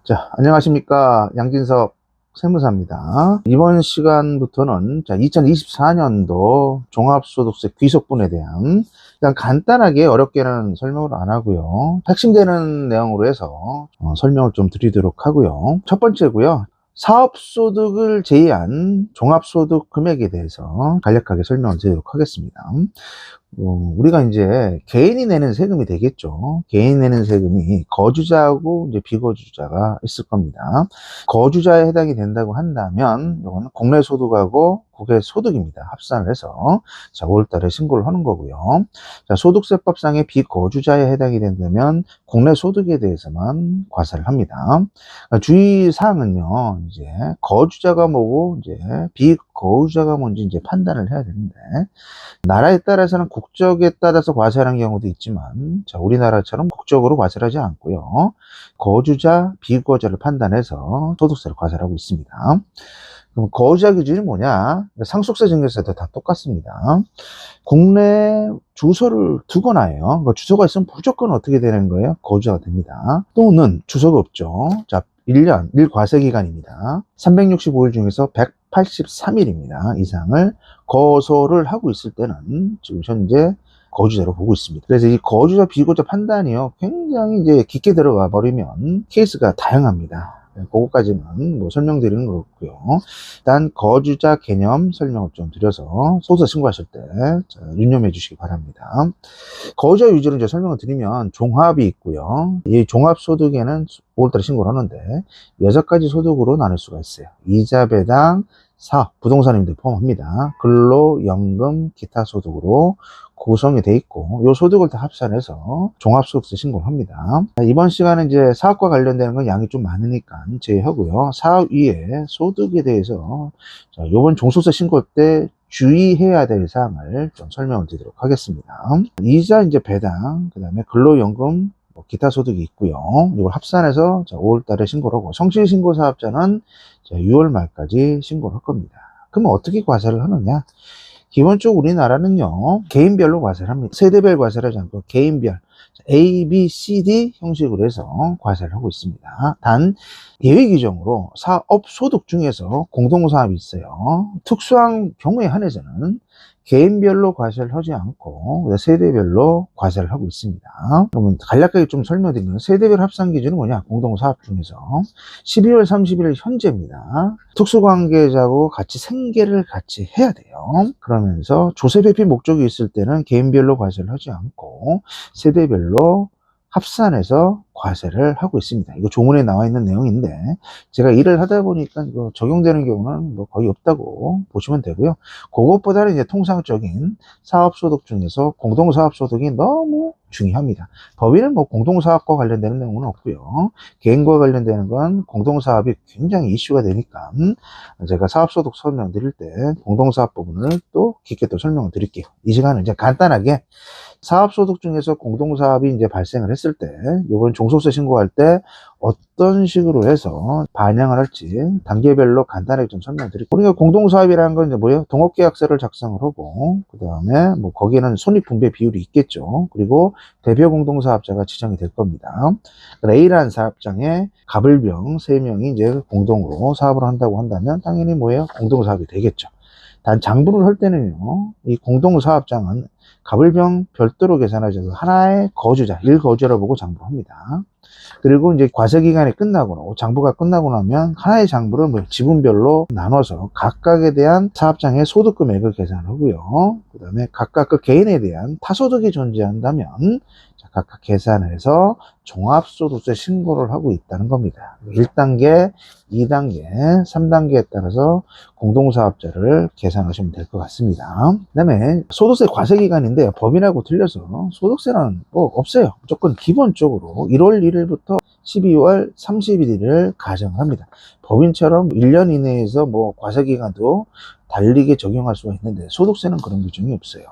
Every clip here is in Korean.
자, 안녕하십니까. 양진석 세무사입니다. 이번 시간부터는 2024년도 종합소득세 귀속분에 대한 일단 간단하게 어렵게는 설명을 안 하고요. 핵심되는 내용으로 해서 설명을 좀 드리도록 하고요. 첫 번째고요. 사업소득을 제외한 종합소득 금액에 대해서 간략하게 설명을 드리도록 하겠습니다. 우리가 이제 개인이 내는 세금이 되겠죠. 개인이 내는 세금이 거주자하고 이제 비거주자가 있을 겁니다. 거주자에 해당이 된다고 한다면 이거는 국내 소득하고 국외 소득입니다. 합산을 해서 5월 달에 신고를 하는 거고요. 소득세법상의 비거주자에 해당이 된다면 국내 소득에 대해서만 과세를 합니다. 주의사항은요, 이제 거주자가 뭐고 이제 비거주자가 뭔지 이제 판단을 해야 되는데, 나라에 따라서는 국적에 따라서 과세하는 경우도 있지만, 우리나라처럼 국적으로 과세를 하지 않고요. 거주자, 비거주자를 판단해서 소득세를 과세를 하고 있습니다. 그럼 거주자 기준이 뭐냐? 상속세, 증여세도 다 똑같습니다. 국내 주소를 두거나요. 그러니까 주소가 있으면 무조건 어떻게 되는 거예요? 거주자가 됩니다. 또는 주소가 없죠. 1년, 1과세기간입니다. 365일 중에서 183일입니다. 이상을 거소를 하고 있을 때는 지금 현재 거주자로 보고 있습니다. 그래서 이 거주자, 비거주자 판단이요, 굉장히 이제 깊게 들어가 버리면 케이스가 다양합니다. 그거까지는 뭐 설명드리는 거고요. 일단 거주자 개념 설명을 좀 드려서 소득세 신고하실 때 유념해 주시기 바랍니다. 거주자 위주로 이제 설명을 드리면 종합이 있고요. 이 종합소득에는 5월달에 신고를 하는데 6가지 소득으로 나눌 수가 있어요. 이자, 배당, 사업, 부동산임대 포함합니다. 근로, 연금, 기타 소득으로 구성이 돼 있고, 이 소득을 다 합산해서 종합소득세 신고를 합니다. 이번 시간은 이제 사업과 관련되는 건 양이 좀 많으니까 제외하고요. 사업 위에 소득에 대해서 이번 종소득세 신고 때 주의해야 될 사항을 좀 설명을 드리도록 하겠습니다. 이자, 이제 배당, 그 다음에 근로연금, 기타 소득이 있고요. 이걸 합산해서 5월 달에 신고를 하고, 성실신고 사업자는 6월 말까지 신고를 할 겁니다. 그러면 어떻게 과세를 하느냐? 기본적으로 우리나라는요, 개인별로 과세를 합니다. 세대별 과세를 하지 않고 개인별 A, B, C, D 형식으로 해서 과세를 하고 있습니다. 단 예외 규정으로 사업 소득 중에서 공동사업이 있어요. 특수한 경우에 한해서는 개인별로 과세를 하지 않고 세대별로 과세를 하고 있습니다. 그러면 간략하게 좀 설명드리면 세대별 합산 기준은 뭐냐? 공동사업 중에서 12월 30일 현재입니다. 특수관계자하고 같이 생계를 같이 해야 돼요. 그러면서 조세회피 목적이 있을 때는 개인별로 과세를 하지 않고 세대별로 합산해서 과세를 하고 있습니다. 이거 조문에 나와 있는 내용인데 제가 일을 하다 보니까 이거 적용되는 경우는 뭐 거의 없다고 보시면 되고요. 그것보다는 이제 통상적인 사업소득 중에서 공동사업소득이 너무 중요합니다. 법인은 뭐 공동사업과 관련되는 내용은 없고요. 개인과 관련되는 건 공동사업이 굉장히 이슈가 되니까 제가 사업소득 설명드릴 때 공동사업 부분을 또 깊게 또 설명을 드릴게요. 이 시간은 이제 간단하게 사업소득 중에서 공동사업이 이제 발생을 했을 때, 이번 종소세 신고할 때 어떤 식으로 해서 반영을 할지 단계별로 간단하게 좀 설명드릴게요. 우리가 공동사업이라는 건 이제 뭐예요? 동업계약서를 작성을 하고, 그 다음에 뭐 거기에는 손익분배 비율이 있겠죠. 그리고 대표 공동사업자가 지정이 될 겁니다. A라는 사업장에 갑을병 3명이 이제 공동으로 사업을 한다고 한다면 당연히 뭐예요? 공동사업이 되겠죠. 단 장부를 할 때는요, 이 공동사업장은 갑을병 별도로 계산하지 않고 하나의 거주자, 1거주자로 보고 장부합니다. 그리고 이제 과세기간이 끝나고, 장부가 끝나고 나면 하나의 장부를 뭐 지분별로 나눠서 각각에 대한 사업장의 소득 금액을 계산하고요. 그 다음에 각각 그 개인에 대한 타소득이 존재한다면 각각 계산해서 종합소득세 신고를 하고 있다는 겁니다. 1단계, 2단계, 3단계에 따라서 공동사업자를 계산하시면 될 것 같습니다. 그 다음에 소득세 과세기간인데 법인하고 틀려서 소득세는 뭐 없어요. 무조건 기본적으로 1월 1일부터 12월 31일을 가정합니다. 법인처럼 1년 이내에서 뭐 과세기간도 달리게 적용할 수가 있는데 소득세는 그런 규정이 없어요.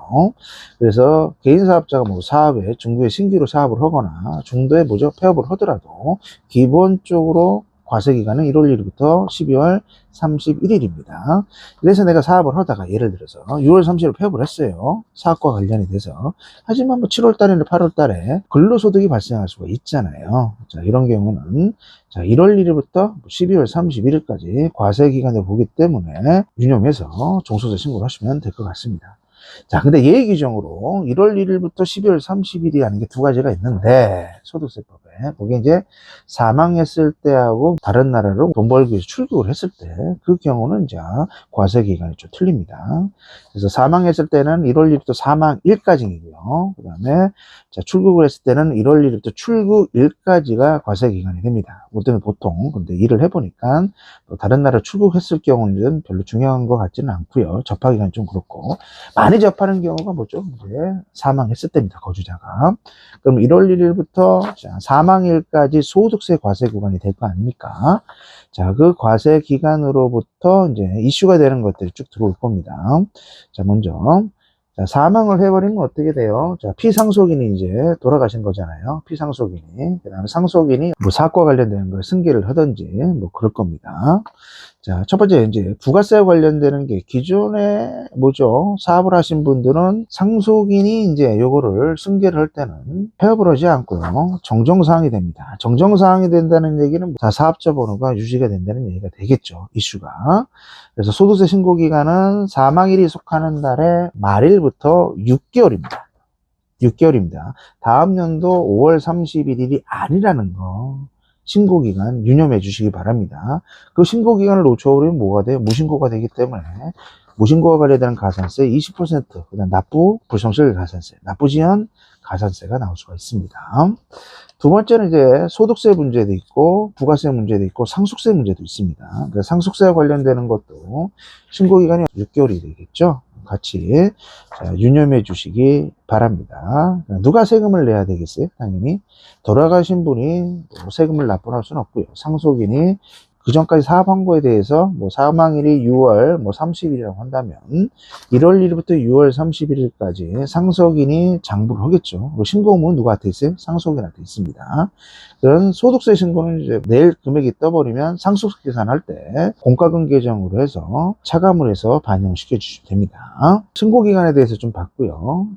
그래서 개인사업자가 뭐 사업에 중도에 신규로 사업을 하거나 중도에 폐업을 하더라도 기본적으로 과세기간은 1월 1일부터 12월 31일입니다. 그래서 내가 사업을 하다가 예를 들어서 6월 30일 폐업을 했어요. 사업과 관련이 돼서. 하지만 뭐 7월 달이나 8월 달에 근로소득이 발생할 수가 있잖아요. 자, 이런 경우는 자, 1월 1일부터 12월 31일까지 과세기간을 보기 때문에 유념해서 종소세 신고를 하시면 될 것 같습니다. 자, 근데 예외 규정으로 1월 1일부터 12월 30일이라는 게 두 가지가 있는데, 소득세법에. 그게 이제 사망했을 때하고 다른 나라로 돈 벌기 위해서 출국을 했을 때, 그 경우는 이제 과세 기간이 좀 틀립니다. 그래서 사망했을 때는 1월 1일부터 사망일까지이고요. 그 다음에 출국을 했을 때는 1월 1일부터 출국일까지가 과세 기간이 됩니다. 보통, 근데 일을 해보니까 또 다른 나라 출국했을 경우는 별로 중요한 것 같지는 않고요. 접하 기간이 좀 그렇고. 많이 접하는 경우가 뭐죠? 이제 사망했을 때입니다. 거주자가. 그럼 1월 1일부터 사망일까지 소득세 과세 구간이 될 거 아닙니까? 자, 그 과세 기간으로부터 이제 이슈가 되는 것들이 쭉 들어올 겁니다. 자, 먼저. 자, 사망을 해버리면 어떻게 돼요? 자, 피상속인이 이제 돌아가신 거잖아요. 피상속인이. 그 다음에 상속인이 뭐 사업과 관련되는 걸 승계를 하든지 뭐 그럴 겁니다. 자, 첫 번째, 이제, 부가세와 관련되는 게, 기존에, 뭐죠? 사업을 하신 분들은 상속인이 이제 요거를 승계를 할 때는 폐업을 하지 않고요. 정정사항이 됩니다. 정정사항이 된다는 얘기는 다 사업자 번호가 유지가 된다는 얘기가 되겠죠. 이슈가. 그래서 소득세 신고기간은 사망일이 속하는 달의 말일부터 6개월입니다. 6개월입니다. 다음 연도 5월 31일이 아니라는 거. 신고기간 유념해 주시기 바랍니다. 그 신고기간을 놓쳐버리면 뭐가 돼요? 무신고가 되기 때문에 무신고와 관련된 가산세 20%, 그다음 납부 불성실 가산세, 납부지연 가산세가 나올 수가 있습니다. 두 번째는 이제 소득세 문제도 있고 부가세 문제도 있고 상속세 문제도 있습니다. 그래서 상속세와 관련되는 것도 신고기간이 6개월이 되겠죠. 같이 유념해 주시기 바랍니다. 누가 세금을 내야 되겠어요? 당연히 돌아가신 분이 세금을 납부할 수는 없고요. 상속인이 그 전까지 사업한 거에 대해서 뭐 사망일이 6월 30일이라고 한다면 1월 1일부터 6월 31일까지 상속인이 장부를 하겠죠. 신고 의무는 누구한테 있어요? 상속인한테 있습니다. 그런 소득세 신고는 이제 내일 금액이 떠버리면 상속세 계산할 때 공과금 계정으로 해서 차감을 해서 반영시켜 주시면 됩니다. 신고 기간에 대해서 좀 봤고요.